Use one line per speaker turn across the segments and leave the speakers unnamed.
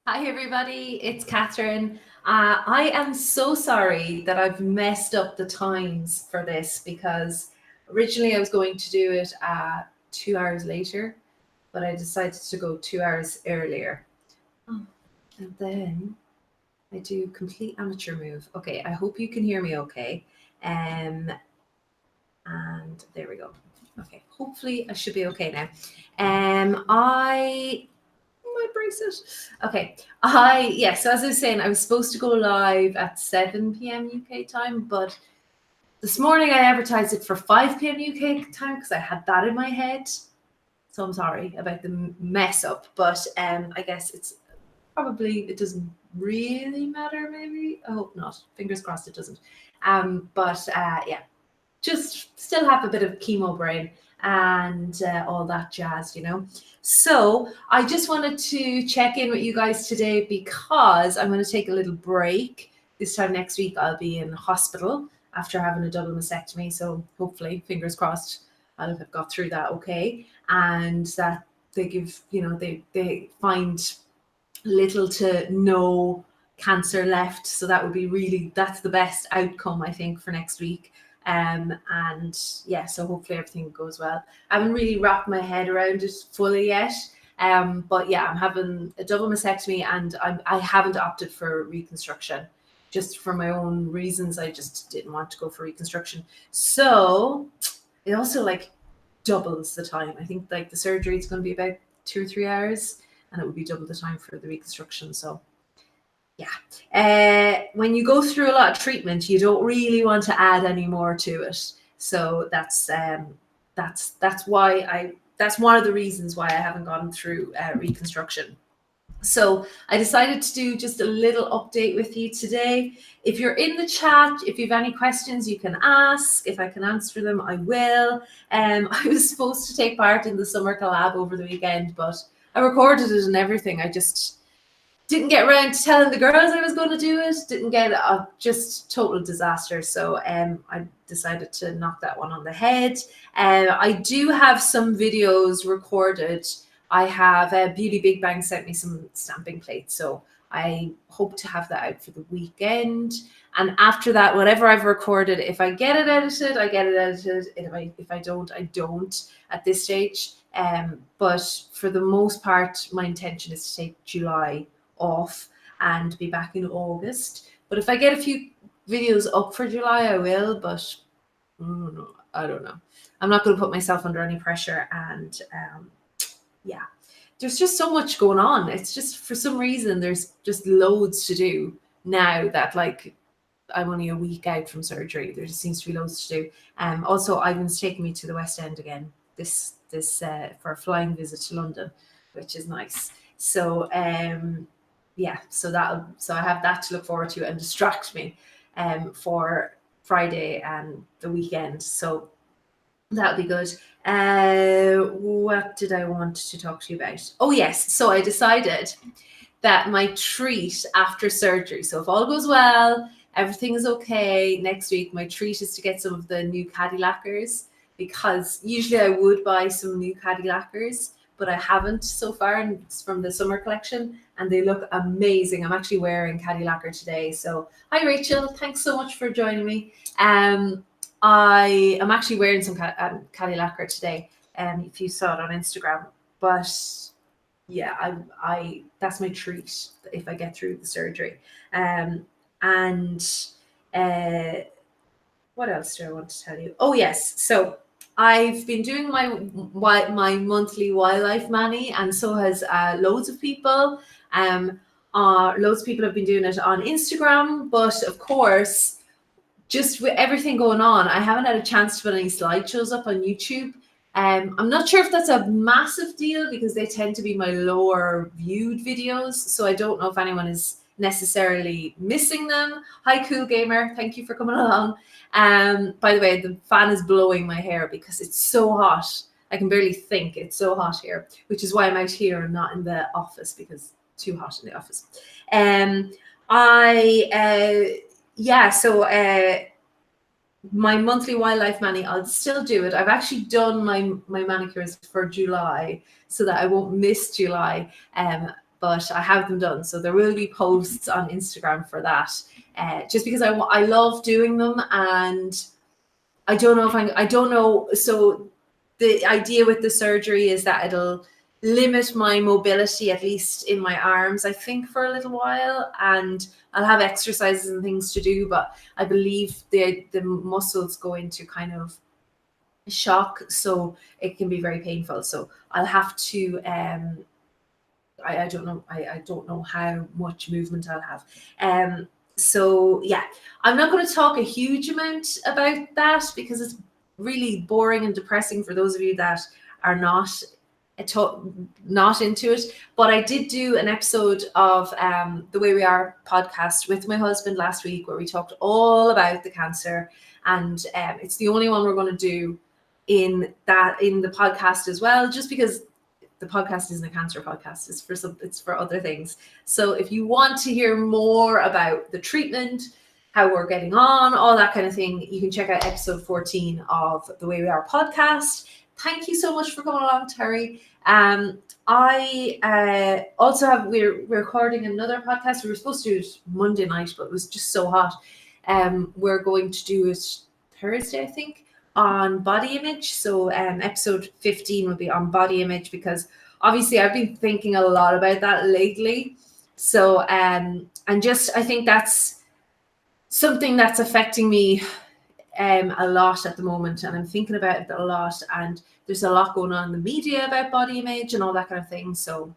Hi, everybody. It's Catherine. I am so sorry that I've messed up the times for this because originally I was going to do it 2 hours later, but I decided to go 2 hours earlier. Oh, and then I do complete amateur move. Okay, I hope you can hear me okay. And there we go. Okay, hopefully I should be okay now. I my bracelet. Okay. So as I was saying, I was supposed to go live at 7 p.m. UK time, but this morning I advertised it for 5 p.m. UK time because I had that in my head. So I'm sorry about the mess up, but I guess it doesn't really matter. Maybe I hope not. Fingers crossed it doesn't. But yeah, just still have a bit of chemo brain and all that jazz. So I just wanted to check in with you guys today because I'm going to take a little break. This time next week, I'll be in hospital after having a double mastectomy. So hopefully, fingers crossed, I'll have got through that okay. And that they give, they find little to no cancer left. So that's the best outcome, I think, for next week. And yeah, so hopefully everything goes well. I haven't really wrapped my head around it fully yet. But yeah, I'm having a double mastectomy and I haven't opted for reconstruction just for my own reasons. I just didn't want to go for reconstruction. So it also like doubles the time. I think like the surgery is going to be about 2 or 3 hours and it would be double the time for the reconstruction. So yeah, when you go through a lot of treatment, you don't really want to add any more to it. So that's one of the reasons why I haven't gone through reconstruction. So I decided to do just a little update with you today. If you're in the chat, if you have any questions, you can ask. If I can answer them, I will. I was supposed to take part in the summer collab over the weekend, but I recorded it and everything. I just didn't get around to telling the girls I was going to do it. Didn't get just total disaster. So I decided to knock that one on the head. I do have some videos recorded. I have Beauty Big Bang sent me some stamping plates, so I hope to have that out for the weekend. And after that, whatever I've recorded, if I get it edited, I get it edited. If I don't, I don't at this stage. But for the most part, my intention is to take July off and be back in August. But if I get a few videos up for July, I will. But I don't know. I'm not going to put myself under any pressure. And yeah, there's just so much going on. It's just for some reason there's just loads to do now that like I'm only a week out from surgery. There just seems to be loads to do. Also, Ivan's taking me to the West End again this for a flying visit to London, which is nice. So yeah, so I have that to look forward to and distract me for Friday and the weekend. So that'll be good. What did I want to talk to you about? Oh yes, so I decided that my treat after surgery. So if all goes well, everything is okay. Next week, my treat is to get some of the new Cadillacquers because usually I would buy some new Cadillacquers, but I haven't so far. And it's from the summer collection, and they look amazing. I'm actually wearing Cadillacquer today. So hi Rachel, thanks so much for joining me. I am actually wearing some Cadillacquer today. If you saw it on Instagram, but yeah, I that's my treat if I get through the surgery. And uh, what else do I want to tell you? Oh yes, so I've been doing my monthly wildlife mani, and so has loads of people. Loads of people have been doing it on Instagram, but of course, just with everything going on, I haven't had a chance to put any slideshows up on YouTube. I'm not sure if that's a massive deal because they tend to be my lower viewed videos. So I don't know if anyone is necessarily missing them. Hi, Cool Gamer. Thank you for coming along. By the way, the fan is blowing my hair because it's so hot. I can barely think. It's so hot here, which is why I'm out here and not in the office because it's too hot in the office. My monthly wildlife mani, I'll still do it. I've actually done my manicures for July so that I won't miss July. but I have them done. So there will be posts on Instagram for that, just because I love doing them, and I don't know. So the idea with the surgery is that it'll limit my mobility, at least in my arms, I think, for a little while, and I'll have exercises and things to do, but I believe the muscles go into kind of shock, so it can be very painful. So I'll have to I don't know. I don't know how much movement I'll have. So yeah, I'm not going to talk a huge amount about that because it's really boring and depressing for those of you that are not into it. But I did do an episode of the Way We Are podcast with my husband last week, where we talked all about the cancer, and it's the only one we're going to do in the podcast as well, just because the podcast isn't a cancer podcast. It's for other things. So if you want to hear more about the treatment, how we're getting on, all that kind of thing, you can check out episode 14 of the Way We Are podcast. Thank you so much for coming along, Terry. I also have, we're recording another podcast. We were supposed to do it Monday night, but it was just so hot. We're going to do it Thursday, I think, on body image. So episode 15 will be on body image, because obviously I've been thinking a lot about that lately. So and just, I think that's something that's affecting me a lot at the moment, and I'm thinking about it a lot, and there's a lot going on in the media about body image and all that kind of thing. So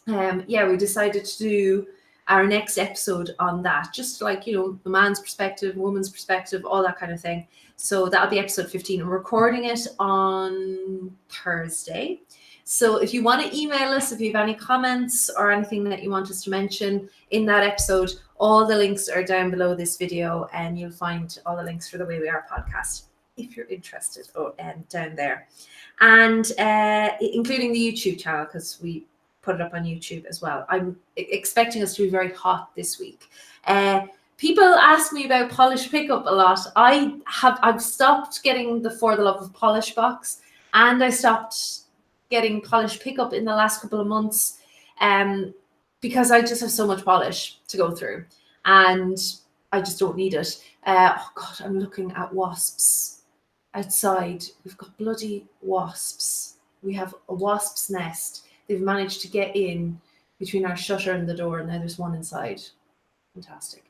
yeah, we decided to do our next episode on that, just like, you know, the man's perspective, woman's perspective, all that kind of thing. So that'll be episode 15. I'm recording it on Thursday. So if you want to email us, if you have any comments or anything that you want us to mention in that episode, all the links are down below this video, and you'll find all the links for the Way We Are podcast if you're interested, down there, and including the YouTube channel, because we put it up on YouTube as well. I'm expecting us to be very hot this week. People ask me about polish pickup a lot. I've stopped getting the For the Love of Polish box, and I stopped getting polish pickup in the last couple of months, because I just have so much polish to go through, and I just don't need it. Oh God, I'm looking at wasps outside. We've got bloody wasps. We have a wasp's nest. They've managed to get in between our shutter and the door, and now there's one inside. Fantastic.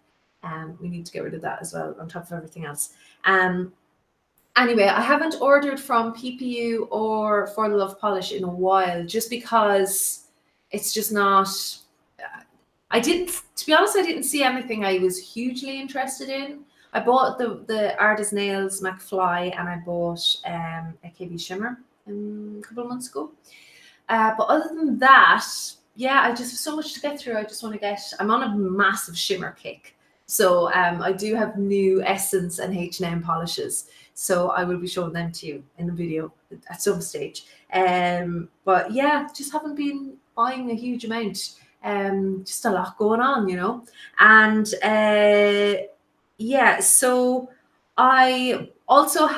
We need to get rid of that as well, on top of everything else. Anyway, I haven't ordered from PPU or For the Love Polish in a while, just because it's just not. To be honest, I didn't see anything I was hugely interested in. I bought the Artist Nails McFly, and I bought a KB Shimmer a couple of months ago. But other than that, yeah, I just have so much to get through. I just want to I'm on a massive shimmer kick. So I do have new Essence and H&M polishes. So I will be showing them to you in the video at some stage. But yeah, just haven't been buying a huge amount. Just a lot going on, you know. And yeah, so I also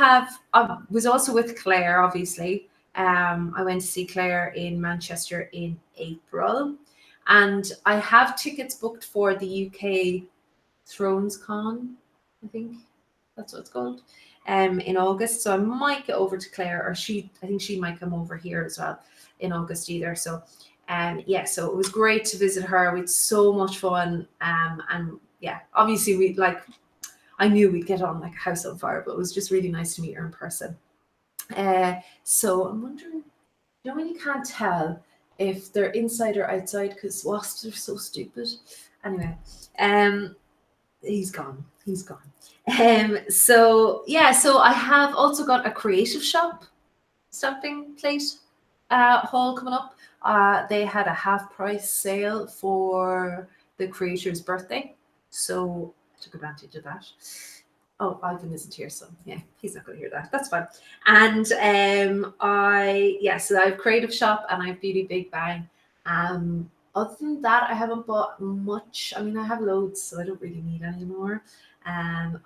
was also with Claire, obviously. I went to see Claire in Manchester in April, and I have tickets booked for the UK Thrones Con, I think that's what it's called, in August. So I might get over to Claire, or I think she might come over here as well in August either. So yeah, so it was great to visit her. We had so much fun, and yeah, obviously I knew we'd get on like a house on fire, but it was just really nice to meet her in person. So I'm wondering, you know, when you can't tell if they're inside or outside, because wasps are so stupid. Anyway, he's gone. So yeah, so I have also got a Creative Shop stamping plate haul coming up. They had a half price sale for the creator's birthday, so I took advantage of that. Oh, Ivan isn't here, so yeah, he's not going to hear that. That's fine. And so I have Creative Shop and I have Beauty Big Bang. Other than that, I haven't bought much. I mean, I have loads, so I don't really need any more.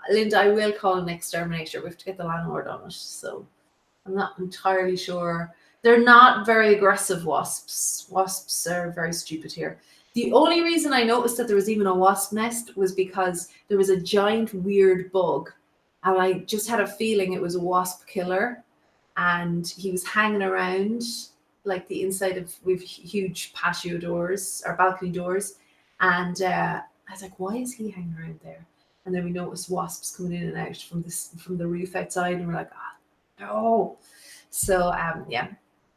Linda, I will call an exterminator. We have to get the landlord on it, so I'm not entirely sure They're not very aggressive wasps. Wasps are very stupid here. The only reason I noticed that there was even a wasp nest was because there was a giant weird bug, and I just had a feeling it was a wasp killer, and he was hanging around like the inside of, with huge patio doors or balcony doors, and I was like, why is he hanging around there? And then we noticed wasps coming in and out from the roof outside, and we're like, ah, no. So yeah,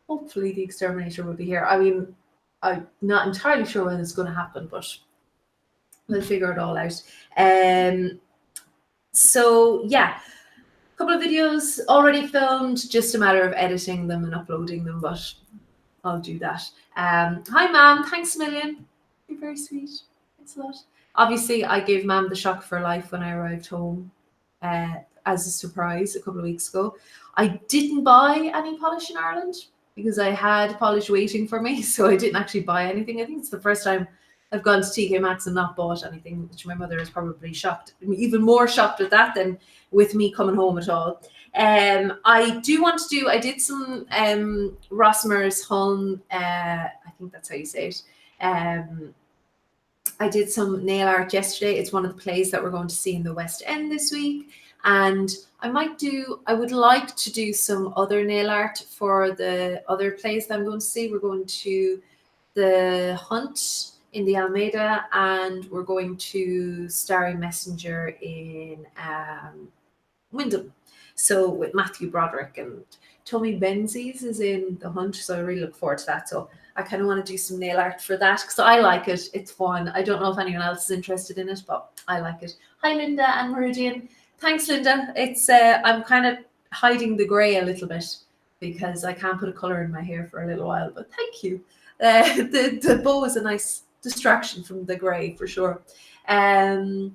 hopefully the exterminator will be here. I mean, I'm not entirely sure when it's going to happen, but we'll figure it all out. So yeah, a couple of videos already filmed, just a matter of editing them and uploading them, but I'll do that. Hi, Ma'am. Thanks a million. You're very sweet. Thanks a lot. Obviously, I gave Ma'am the shock of her life when I arrived home as a surprise a couple of weeks ago. I didn't buy any polish in Ireland because I had polish waiting for me, so I didn't actually buy anything. I think it's the first time I've gone to TK Maxx and not bought anything, which my mother is probably shocked, even more shocked at that than with me coming home at all. I do want to do, I did some Rossmer's Home, I think that's how you say it. I did some nail art yesterday. It's one of the plays that we're going to see in the West End this week. And I would like to do some other nail art for the other plays that I'm going to see. We're going to The Hunt in the Almeida, and we're going to Starry Messenger in Wyndham. So with Matthew Broderick, and Tommy Benzies is in The Hunt, so I really look forward to that. So I kind of want to do some nail art for that because I like it. It's fun. I don't know if anyone else is interested in it, but I like it. Hi, Linda and Meridian. Thanks, Linda. It's I'm kind of hiding the grey a little bit because I can't put a colour in my hair for a little while, but thank you. The bow is a nice distraction from the grey for sure. Do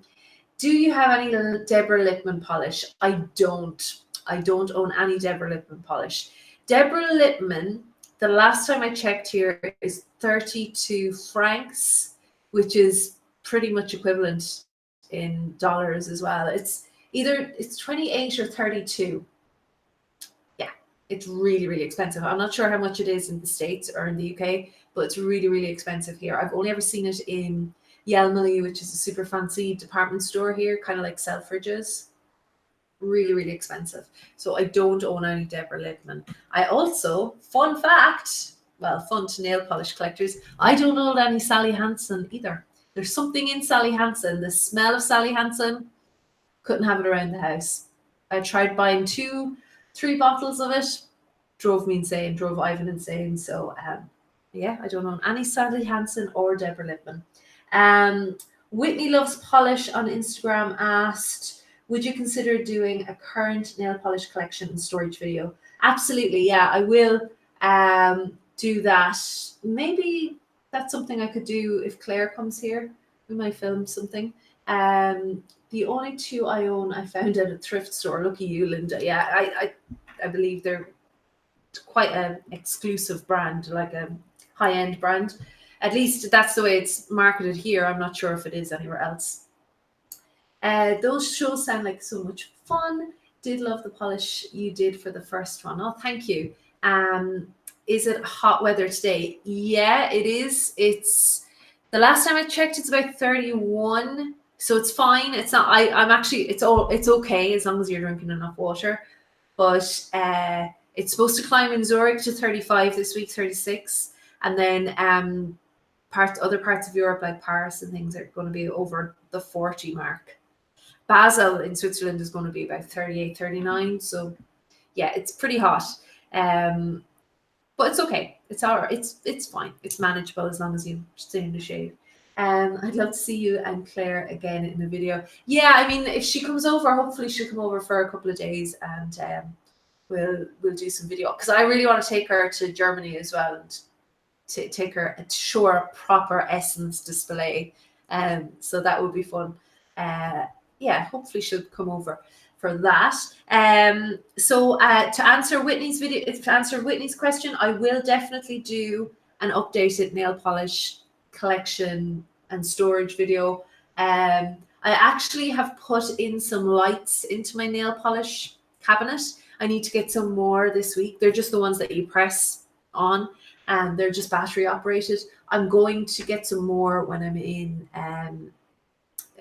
you have any Deborah Lippmann polish? I don't own any Deborah Lippmann polish. Deborah Lippmann, the last time I checked here, is 32 francs, which is pretty much equivalent in dollars as well. It's 28 or 32. Yeah, it's really, really expensive. I'm not sure how much it is in the States or in the UK, but it's really, really expensive here. I've only ever seen it in Yelmily, which is a super fancy department store here, kind of like Selfridges. Really, really expensive. So I don't own any Deborah Lippmann. I also, fun fact, well, fun to nail polish collectors, I don't own any Sally Hansen either. There's something in Sally Hansen, the smell of Sally Hansen, couldn't have it around the house. I tried buying 2-3 bottles of it, drove me insane, drove Ivan insane. So yeah, I don't own any Sally Hansen or Deborah Lippmann. Whitney Loves Polish on Instagram asked, would you consider doing a current nail polish collection and storage video? Absolutely, yeah, I will do that. Maybe that's something I could do if Claire comes here. We might film something. The only 2 I own I found at a thrift store. Lucky you, Linda. Yeah, I believe they're quite an exclusive brand, like a high-end brand. At least that's the way it's marketed here. I'm not sure if it is anywhere else. Those shows sound like so much fun. Did love the polish you did for the first one. Oh, thank you. Is it hot weather today? Yeah, it is. It's the last time I checked, it's about 31. So it's fine. It's not. I'm actually. It's okay as long as you're drinking enough water. But it's supposed to climb in Zurich to 35 this week, 36, and then other parts of Europe like Paris and things are going to be over the 40 mark. Basel in Switzerland is going to be about 38, 39. So yeah, it's pretty hot. But it's okay. It's all right. It's fine. It's manageable as long as you stay in the shade. I'd love to see you and Claire again in a video. Yeah, I mean, if she comes over, hopefully she'll come over for a couple of days and we'll do some video. Because I really want to take her to Germany as well and take her to show her a proper Essence display. So that would be fun. Yeah, hopefully she'll come over for that. So to answer Whitney's question, I will definitely do an updated nail polish collection and storage video. I actually have put in some lights into my nail polish cabinet. I need to get some more this week. They're just the ones that you press on, and they're just battery operated. I'm going to get some more when I'm in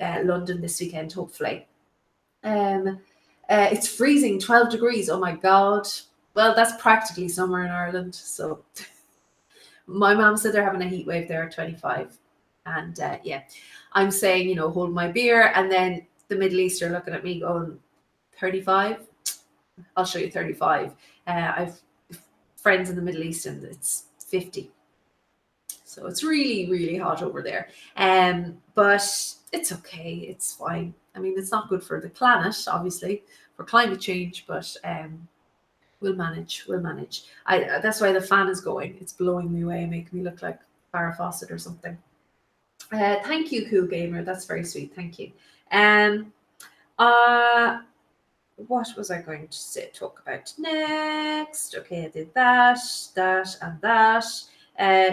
London this weekend, hopefully. It's freezing, 12 degrees. Oh my God. Well, that's practically summer in Ireland. So my mom said they're having a heat wave there at 25. And yeah, I'm saying, you know, hold my beer. And then the Middle East are looking at me going, 35? I'll show you 35. I've friends in the Middle East and it's 50. So it's really, really hot over there. But it's okay. It's fine. I mean, it's not good for the planet, obviously, for climate change, but we'll manage. We'll manage. That's why the fan is going. It's blowing me away, making me look like Farrah Fawcett or something. Thank you, Cool Gamer. That's very sweet. Thank you. What was I going to talk about next? Okay, I did that, and that.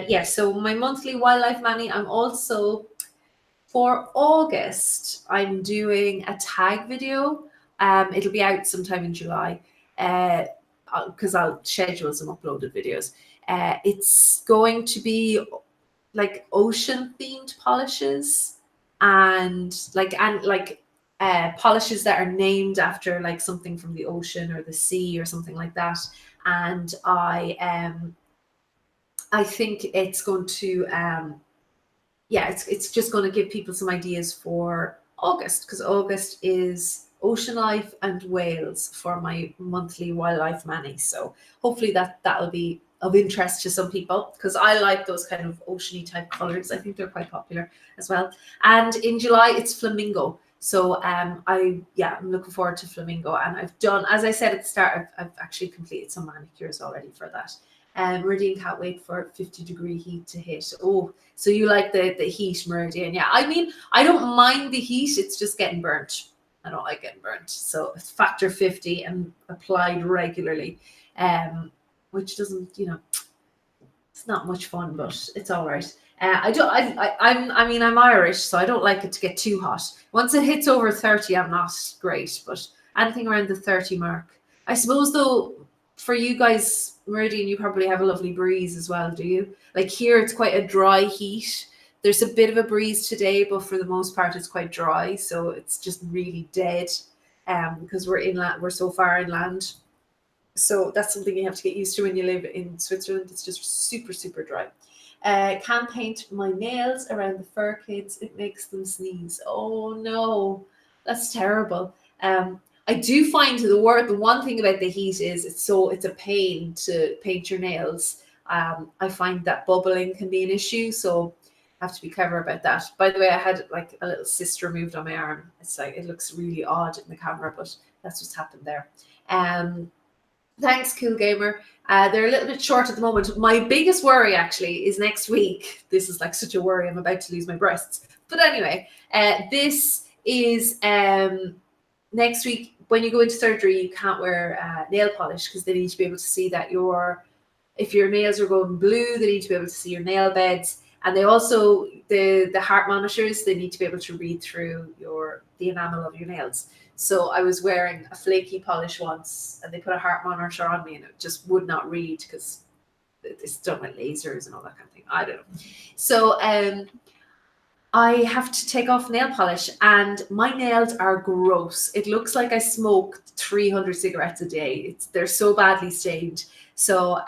Yeah, so my monthly wildlife money. I'm also, for August, I'm doing a tag video. It'll be out sometime in July, because I'll schedule some uploaded videos. It's going to be like ocean themed polishes and polishes that are named after like something from the ocean or the sea or something like that. And I think it's going to yeah, it's just going to give people some ideas for August, because August is ocean life and whales for my monthly wildlife mani. So hopefully that'll be of interest to some people, because I like those kind of oceany type colors. I think they're quite popular as well. And in July it's flamingo. So I'm looking forward to flamingo, and I've done, as I said at the start, I've actually completed some manicures already for that. Meridian can't wait for 50-degree heat to hit. Oh, so you like the heat, Meridian? Yeah, I mean, I don't mind the heat. It's just getting burnt. I don't like getting burnt. So it's factor 50 and applied regularly, which doesn't, you know, it's not much fun, but it's all right. I'm Irish, so I don't like it to get too hot. Once it hits over 30, I'm not great, but anything around the 30 mark. I suppose though, for you guys, Meridian, you probably have a lovely breeze as well, do you? Like here, it's quite a dry heat. There's a bit of a breeze today, but for the most part, it's quite dry. So it's just really dead, because we're inland, we're so far inland. So that's something you have to get used to when you live in Switzerland. It's just super, super dry. Can't paint my nails around the fur, kids. It makes them sneeze. Oh no, that's terrible. I do find the one thing about the heat is it's a pain to paint your nails. I find that bubbling can be an issue, so I have to be clever about that. By the way, I had like a little cyst removed on my arm. It's like, it looks really odd in the camera, but that's what's happened there. Thanks, Cool Gamer. They're a little bit short at the moment. My biggest worry actually is next week. This is like such a worry. I'm about to lose my breasts. But anyway, this is next week. When you go into surgery, you can't wear nail polish because they need to be able to see that if your nails are going blue, they need to be able to see your nail beds. And they also, the heart monitors, they need to be able to read through the enamel of your nails. So I was wearing a flaky polish once, and they put a heart monitor on me, and it just would not read because it's done with lasers and all that kind of thing. I don't know. So I have to take off nail polish, and my nails are gross. It looks like I smoked 300 cigarettes a day. They're so badly stained. So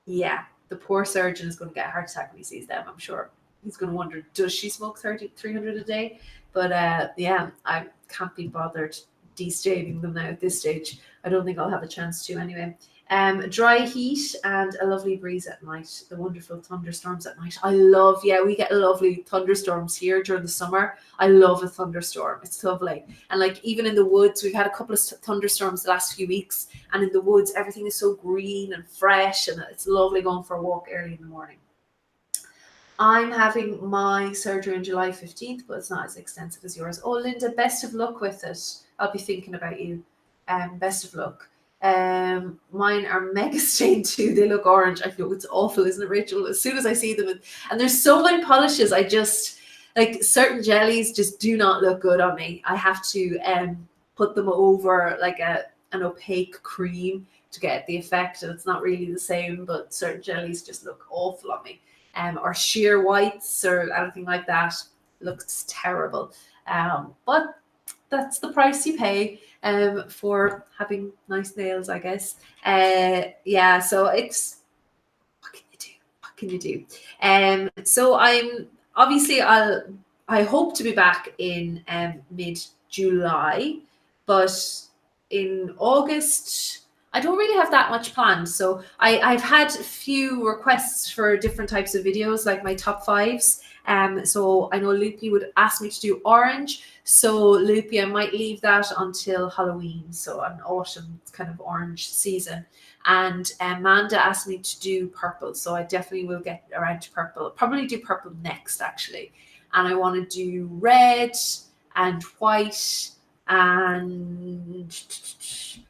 yeah, the poor surgeon is going to get a heart attack when he sees them, I'm sure. He's going to wonder, does she smoke 300 a day? But yeah, I can't be bothered de-staining them now at this stage. I don't think I'll have a chance to anyway. Dry heat and a lovely breeze at night. The wonderful thunderstorms at night. We get lovely thunderstorms here during the summer. I love a thunderstorm. It's lovely. And like even in the woods, we've had a couple of thunderstorms the last few weeks. And in the woods, everything is so green and fresh. And it's lovely going for a walk early in the morning. I'm having my surgery on July 15th, but it's not as extensive as yours. Oh, Linda, best of luck with it. I'll be thinking about you. Best of luck. Mine are mega stained too. They look orange. I know it's awful, isn't it, Rachel? As soon as I see them, and there's so many polishes, I just like certain jellies just do not look good on me. I have to put them over like an opaque cream to get the effect, and it's not really the same, but certain jellies just look awful on me. Or sheer whites or anything like that looks terrible. But that's the price you pay for having nice nails, I guess. Yeah, so it's, what can you do? What can you do? So I'm obviously I hope to be back in mid-July, but in August I don't really have that much planned. So I've had a few requests for different types of videos, like my top fives. So I know Loopy would ask me to do orange. So Loopy, I might leave that until Halloween, so an autumn kind of orange season. And Amanda asked me to do purple, so I definitely will get around to purple. Probably do purple next, actually. And I want to do red and white, and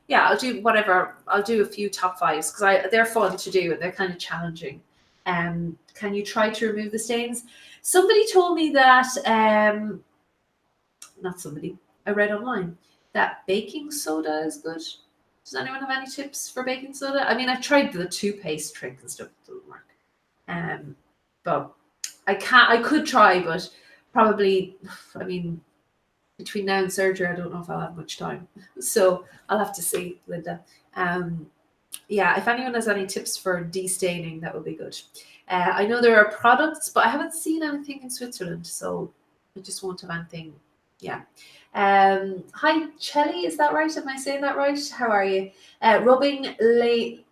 yeah, I'll do whatever. I'll do a few top fives because they're fun to do and they're kind of challenging. Can you try to remove the stains? Somebody told me that, not somebody, I read online that baking soda is good. Does anyone have any tips for baking soda? I mean, I've tried the toothpaste trick and stuff, it doesn't work. But I could try, but probably, I mean, between now and surgery, I don't know if I'll have much time. So I'll have to see, Linda. Yeah, if anyone has any tips for destaining, that would be good. I know there are products, but I haven't seen anything in Switzerland, so I just won't have anything. Yeah. Hi, Chelly, is that right? Am I saying that right? How are you? Rubbing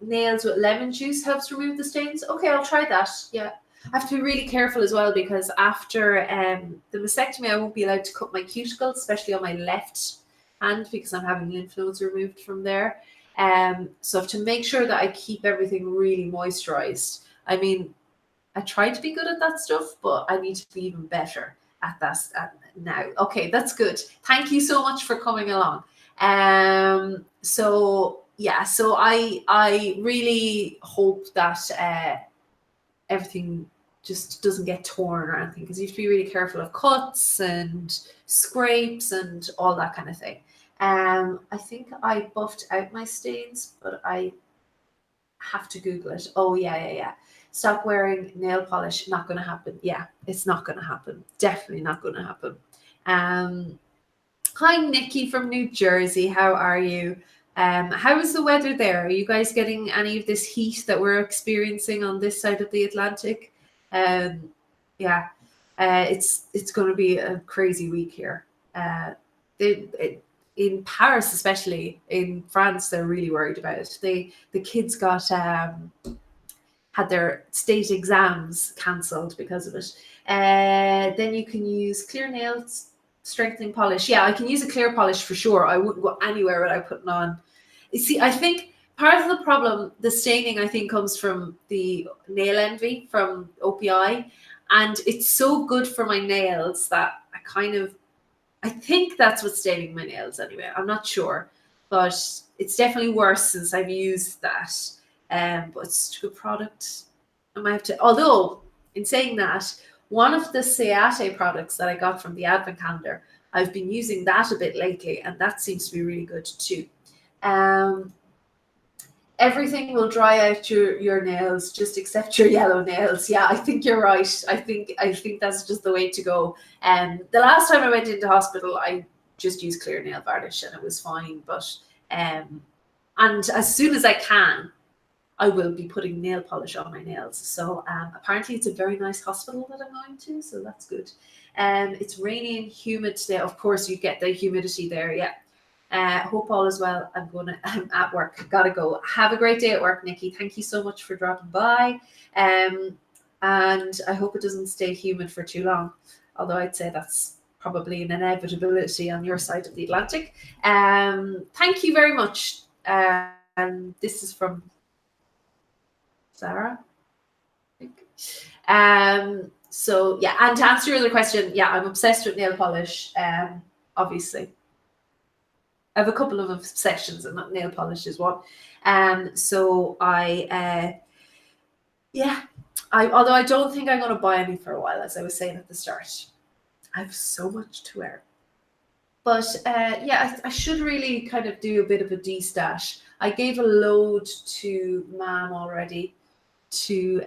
nails with lemon juice helps remove the stains. Okay, I'll try that. Yeah. I have to be really careful as well, because after the mastectomy, I won't be allowed to cut my cuticles, especially on my left hand, because I'm having lymph nodes removed from there. So I have to make sure that I keep everything really moisturized. I mean, I try to be good at that stuff, but I need to be even better at that now. Okay, that's good. Thank you so much for coming along. So yeah, so I really hope that everything just doesn't get torn or anything, because you have to be really careful of cuts and scrapes and all that kind of thing. I think I buffed out my stains, but I have to Google it. Oh yeah. Stop wearing nail polish. Not going to happen. Yeah, it's not going to happen. Definitely not going to happen. Hi, Nikki from New Jersey. How are you? How is the weather there? Are you guys getting any of this heat that we're experiencing on this side of the Atlantic? Yeah, it's going to be a crazy week here. In Paris, especially in France, they're really worried about it. The kids got had their state exams cancelled because of it. Then you can use clear nails strengthening polish. Yeah, I can use a clear polish for sure. I wouldn't go anywhere without putting on. You see, I think part of the problem, the staining, I think, comes from the nail envy from OPI, and it's so good for my nails that I think that's what's staining my nails anyway. I'm not sure, but it's definitely worse since I've used that. But it's a good product. I might have to, although in saying that, one of the Seate products that I got from the advent calendar, I've been using that a bit lately, and that seems to be really good too. Everything will dry out your nails, just except your yellow nails. Yeah, I think you're right. I think that's just the way to go. The last time I went into hospital, I just used clear nail varnish and it was fine. But and as soon as I can, I will be putting nail polish on my nails. So apparently it's a very nice hospital that I'm going to, so that's good. It's rainy and humid today. Of course, you get the humidity there. Yeah. Hope all is well. I'm at work. Gotta go. Have a great day at work, Nikki. Thank you so much for dropping by. And I hope it doesn't stay humid for too long. Although I'd say that's probably an inevitability on your side of the Atlantic. Thank you very much. This is from Sarah, I think. So yeah, and to answer your other question, yeah, I'm obsessed with nail polish. Obviously, I have a couple of obsessions, and nail polish is one. So although I don't think I'm going to buy any for a while, as I was saying at the start, I have so much to wear. But yeah, I should really kind of do a bit of a de-stash. I gave a load to Mom already to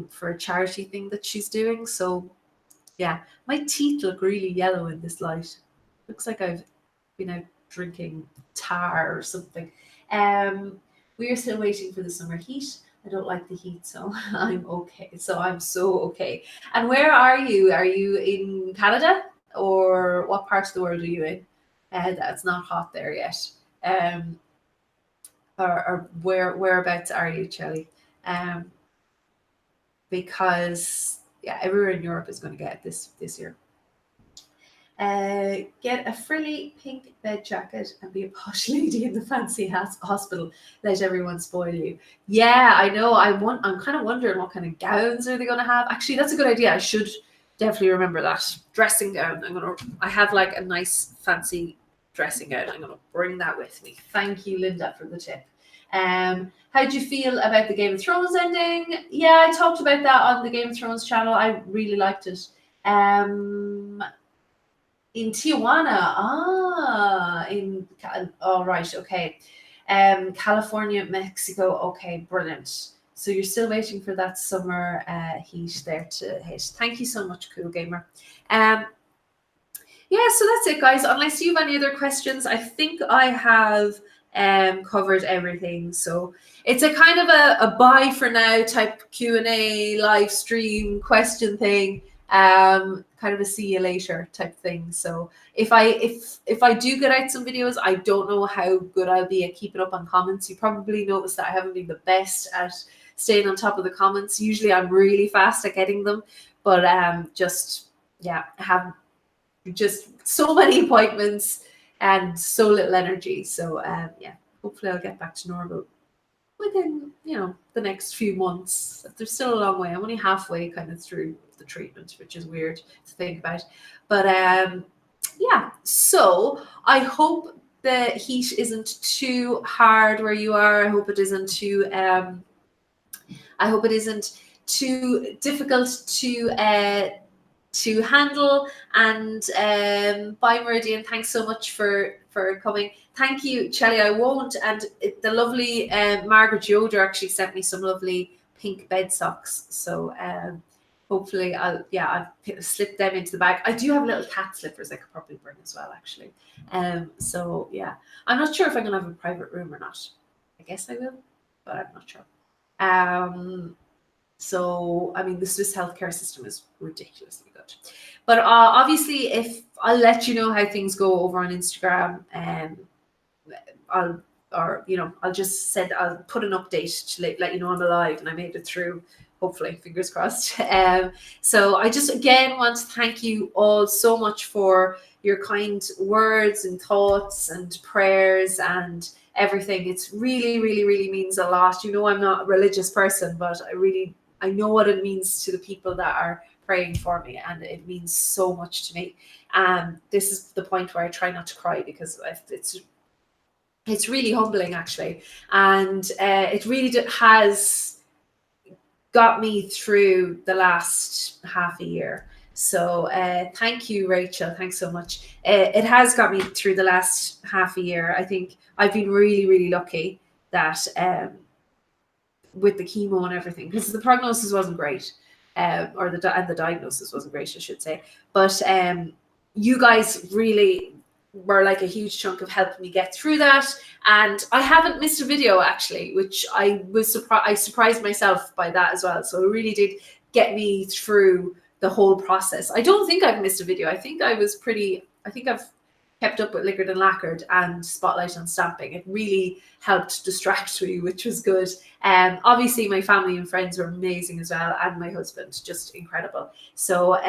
for a charity thing that she's doing. So yeah, my teeth look really yellow in this light. Looks like I've been out drinking tar or something. We are still waiting for the summer heat. I don't like the heat, so I'm okay. So I'm so okay. And where are you? Are you in Canada, or what part of the world are you in? That's not hot there yet. Um, or whereabouts are you, Chelly? Because yeah, everywhere in Europe is going to get it this year. Get a frilly pink bed jacket and be a posh lady in the fancy hospital. Let everyone spoil you. Yeah, I know. I'm kind of wondering what kind of gowns are they going to have. Actually, that's a good idea. I should definitely remember that dressing gown. I have like a nice fancy dressing gown. I'm gonna bring that with me. Thank you, Linda, for the tip. How do you feel about the Game of Thrones ending? Yeah, I talked about that on the Game of Thrones channel. I really liked it. In Tijuana, right, okay. California, Mexico, okay, brilliant. So you're still waiting for that summer heat there to hit. Thank you so much, Cool Gamer. Yeah, so that's it, guys. Unless you have any other questions, I think I have covered everything. So it's a kind of a bye for now type Q&A live stream question thing. Kind of a see you later type thing. So if I do get out some videos, I don't know how good I'll be at keeping up on comments. You probably noticed that I haven't been the best at staying on top of the comments. Usually I'm really fast at getting them, but just yeah, I have just so many appointments and so little energy. So yeah, hopefully I'll get back to normal within, the next few months. There's still a long way. I'm only halfway kind of through the treatment, which is weird to think about. But yeah, so I hope the heat isn't too hard where you are. I hope it isn't too difficult to handle. And bye, Meridian. Thanks so much for coming. Thank you, Chelly. I won't. And the lovely Margaret Yoder actually sent me some lovely pink bed socks. So hopefully I'll slip them into the bag. I do have little cat slippers I could probably bring as well, actually. So yeah, I'm not sure if I'm gonna have a private room or not. I guess I will, but I'm not sure. So, I mean, the Swiss healthcare system is ridiculously good. But obviously, if I'll let you know how things go over on Instagram, I'll just I'll put an update to let you know I'm alive and I made it through. Hopefully, fingers crossed. So I just again want to thank you all so much for your kind words and thoughts and prayers and everything. It's really, really, really means a lot. I'm not a religious person, but I know what it means to the people that are praying for me, and it means so much to me. This is the point where I try not to cry because it's really humbling, actually, and it really has got me through the last half a year. So thank you, Rachel. Thanks so much. It has got me through the last half a year. I think I've been really, really lucky that with the chemo and everything, because the prognosis wasn't great, or the diagnosis wasn't great, I should say. But you guys really were like a huge chunk of helping me get through that. And I haven't missed a video, actually, which I was surprised. I surprised myself by that as well. So it really did get me through the whole process. I don't think I've missed a video. I think I've kept up with Liquored and Lacquered and Spotlight on Stamping. It really helped distract me, which was good. Obviously, my family and friends were amazing as well, and my husband, just incredible. So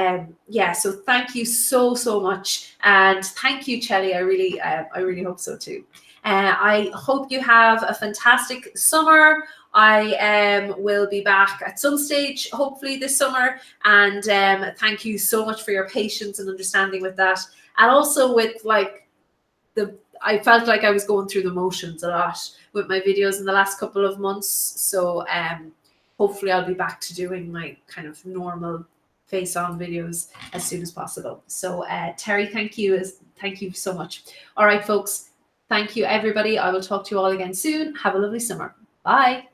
yeah, so thank you so much, and thank you, Chelly. I really hope so too. I hope you have a fantastic summer. I will be back at some stage, hopefully this summer, and thank you so much for your patience and understanding with that. And also with I felt like I was going through the motions a lot with my videos in the last couple of months. So hopefully I'll be back to doing my kind of normal face-on videos as soon as possible. So Terry, thank you so much. All right, folks, Thank you, everybody. I will talk to you all again soon. Have a lovely summer. Bye.